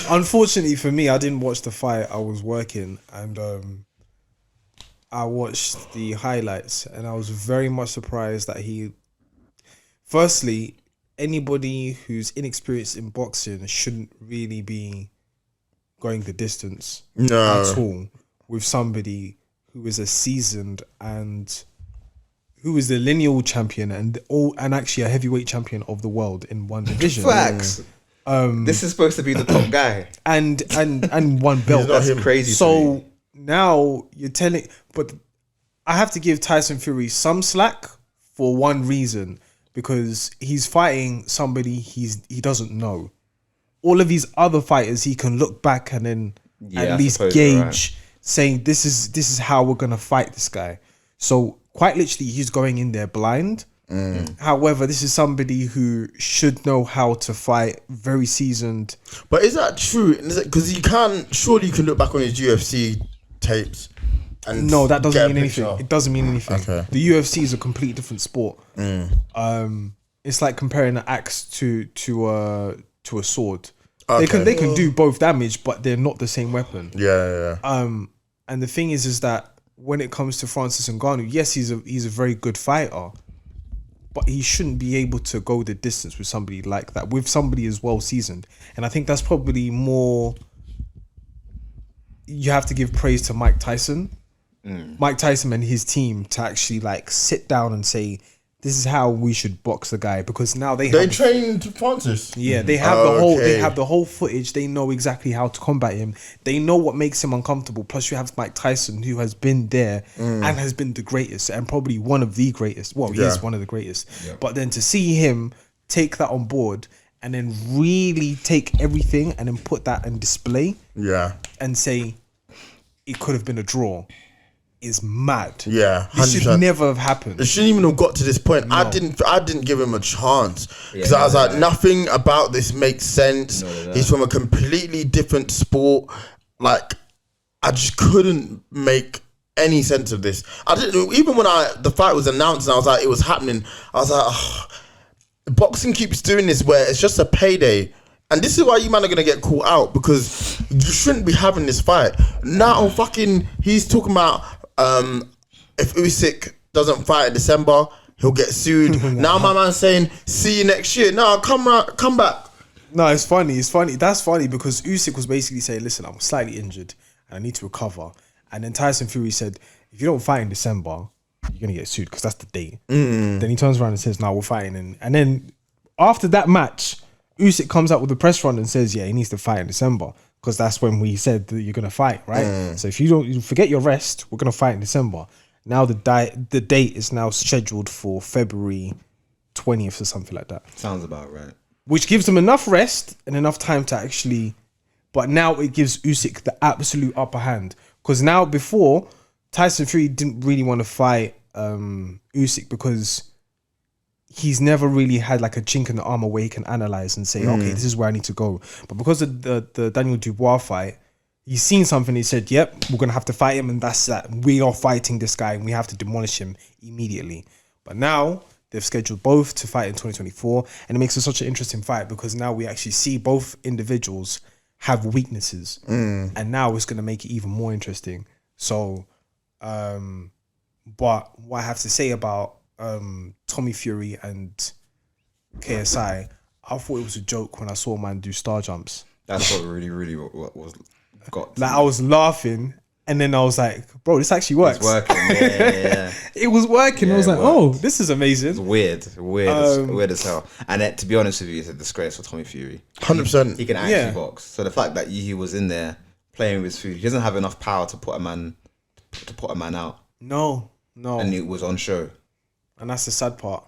Unfortunately for me, I didn't watch the fight. I was working, and I watched the highlights, and I was very much surprised that he. Firstly, anybody who's inexperienced in boxing shouldn't really be going the distance at all with somebody who is a seasoned and who is the lineal champion and actually a heavyweight champion of the world in one division. Facts. This is supposed to be the top guy, and one belt. That's crazy. So now you're telling, but I have to give Tyson Fury some slack for one reason, because he's fighting somebody he doesn't know. All of these other fighters, he can look back and then at least gauge, saying this is how we're gonna fight this guy. So quite literally, he's going in there blind. However, this is somebody who should know how to fight, very seasoned. But is that true? Because surely you can look back on his UFC tapes. And no, that doesn't mean anything. It doesn't mean anything. Okay. The UFC is a completely different sport. It's like comparing an axe to a sword. Okay. They can do both damage, but they're not the same weapon. Yeah. And the thing is that when it comes to Francis Ngannou, yes, he's a very good fighter, but he shouldn't be able to go the distance with somebody like that, with somebody as well seasoned. And I think that's probably more. You have to give praise to Mike Tyson. Mike Tyson and his team to actually like sit down and say, this is how we should box the guy, because now they trained Francis. Yeah, they have the whole footage. They know exactly how to combat him. They know what makes him uncomfortable. Plus, you have Mike Tyson, who has been there and has been the greatest, and probably one of the greatest. Well, he is one of the greatest. Yeah. But then to see him take that on board and then really take everything and then put that on display, and say it could have been a draw, is mad. Yeah, 100%. This should never have happened. It shouldn't even have got to this point. No. I didn't give him a chance because I was like, nothing about this makes sense. He's from a completely different sport. Like, I just couldn't make any sense of this. I didn't even when the fight was announced and I was like, it was happening. I was like, boxing keeps doing this where it's just a payday. And this is why you man are going to get caught out, because you shouldn't be having this fight. Now he's talking about if Usyk doesn't fight in December, he'll get sued. Now my man's saying, see you next year. No, come back. No, it's funny. That's funny because Usyk was basically saying, listen, I'm slightly injured and I need to recover. And then Tyson Fury said, if you don't fight in December, you're going to get sued because that's the date. Then he turns around and says, no, we're fighting. And then after that match, Usyk comes out with a press run and says, yeah, he needs to fight in December, because that's when we said that you're going to fight, right? So if you forget your rest, we're going to fight in December. Now the date is now scheduled for February 20th or something like that. Sounds about right. Which gives them enough rest and enough time to actually... But now it gives Usyk the absolute upper hand. Because now before, Tyson Fury didn't really want to fight Usyk because he's never really had like a chink in the armor where he can analyze and say, okay, this is where I need to go. But because of the Daniel Dubois fight, he's seen something. He said, yep, we're going to have to fight him. And that's that. We are fighting this guy and we have to demolish him immediately. But now they've scheduled both to fight in 2024. And it makes it such an interesting fight because now we actually see both individuals have weaknesses. And now it's going to make it even more interesting. So, but what I have to say about Tommy Fury and KSI, I thought it was a joke when I saw a man do star jumps. That's what really what was got. Like I was laughing, and then I was like, "Bro, this actually works." It's working. Yeah. It was working. Yeah, I was like, "Oh, this is amazing." It's weird as hell. And to be honest with you, it's a disgrace for Tommy Fury. 100%. He can actually box. So the fact that he was in there playing with his food, he doesn't have enough power to put a man out. No, and it was on show. And that's the sad part.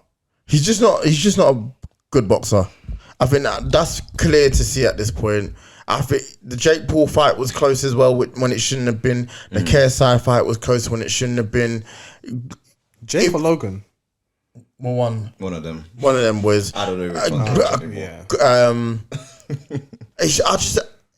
He's just not a good boxer. I think that's clear to see at this point. I think the Jake Paul fight was close as well when it shouldn't have been. The KSI fight was close when it shouldn't have been. Jake or Logan? Well, one of them. One of them was. I don't know.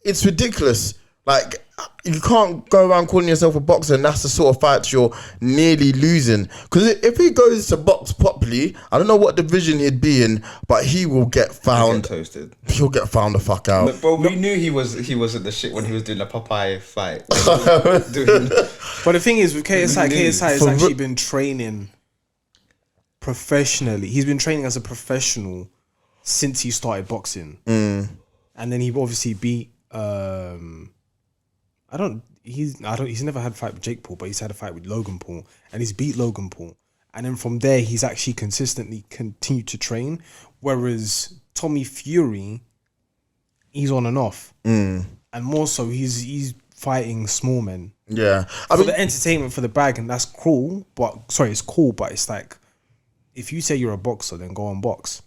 It's ridiculous. Like you can't go around calling yourself a boxer, and that's the sort of fights you're nearly losing. Because if he goes to box properly, I don't know what division he'd be in, but he will get found. Toasted. He'll get found the fuck out. But bro, we knew he wasn't the shit when he was doing the Popeye fight. But the thing is with KSI has actually been training professionally. He's been training as a professional since he started boxing, and then he obviously beat. He's never had a fight with Jake Paul, but he's had a fight with Logan Paul, and he's beat Logan Paul. And then from there, he's actually consistently continued to train. Whereas Tommy Fury, he's on and off, and more so, he's fighting small men. Yeah, for the entertainment, for the bag, and that's cool. It's cool, but it's like, if you say you're a boxer, then go and box.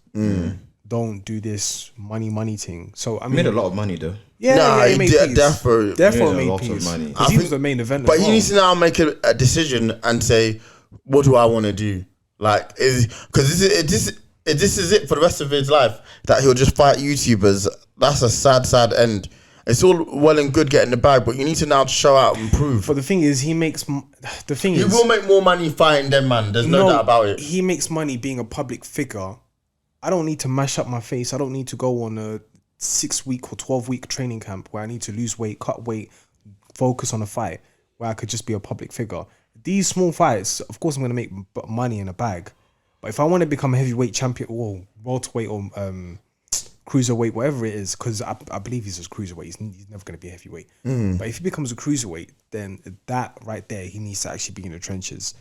Don't do this money thing. So I mean, he made a lot of money though. Yeah, he did Definitely made a lot peace. of money. He was the main event. But he needs to now make a decision and say, what do I want to do? Like, because this is it for the rest of his life, that he'll just fight YouTubers. That's a sad end. It's all well and good getting the bag, but you need to now show out and prove. But the thing is, he will make more money fighting them, man. There's no doubt about it. He makes money being a public figure. I don't need to mash up my face. I don't need to go on a 6-week or 12-week training camp where I need to lose weight, cut weight, focus on a fight where I could just be a public figure. These small fights, of course, I'm going to make money in a bag. But if I want to become a heavyweight champion or welterweight or cruiserweight, whatever it is, because I believe he's just cruiserweight. He's never going to be a heavyweight. But if he becomes a cruiserweight, then that right there, he needs to actually be in the trenches.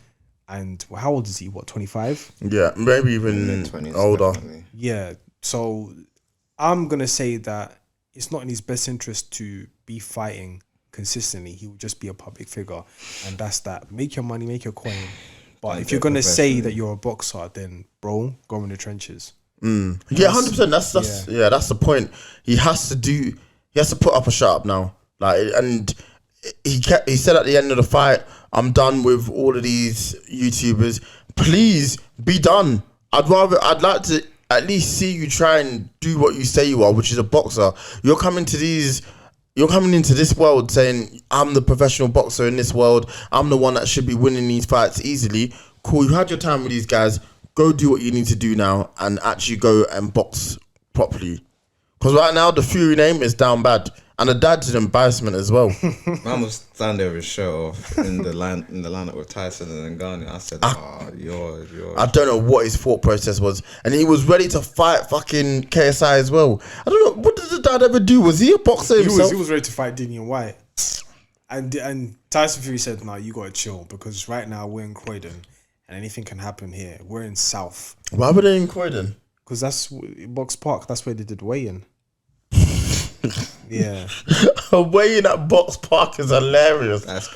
And how old is he? What, 25? Yeah, maybe even older. Definitely. Yeah. So I'm going to say that it's not in his best interest to be fighting consistently. He will just be a public figure. And that's that. Make your money, make your coin. But if you're going to say that you're a boxer, then bro, go in the trenches. Yeah, 100%. That's the point. He has to put up a shut up now. Like, and he said at the end of the fight, I'm done with all of these YouTubers. Please be done. I'd like to at least see you try and do what you say you are, which is a boxer. You're coming into this world saying, I'm the professional boxer in this world. I'm the one that should be winning these fights easily. Cool, you had your time with these guys. Go do what you need to do now and actually go and box properly. Because right now, the Fury name is down bad. And the dad's an embarrassment as well. Man was standing there with his shirt off in the lineup with Tyson and Ngannou. I said, you're. I don't know what his thought process was. And he was ready to fight fucking KSI as well. I don't know, what did the dad ever do? Was he a boxer himself? He was ready to fight Dillian White. And Tyson Fury said, no, you got to chill. Because right now we're in Croydon and anything can happen here. We're in South. Why were they in Croydon? Because that's Box Park. That's where they did weigh-in. Yeah. Weighing at Box Park is hilarious. That's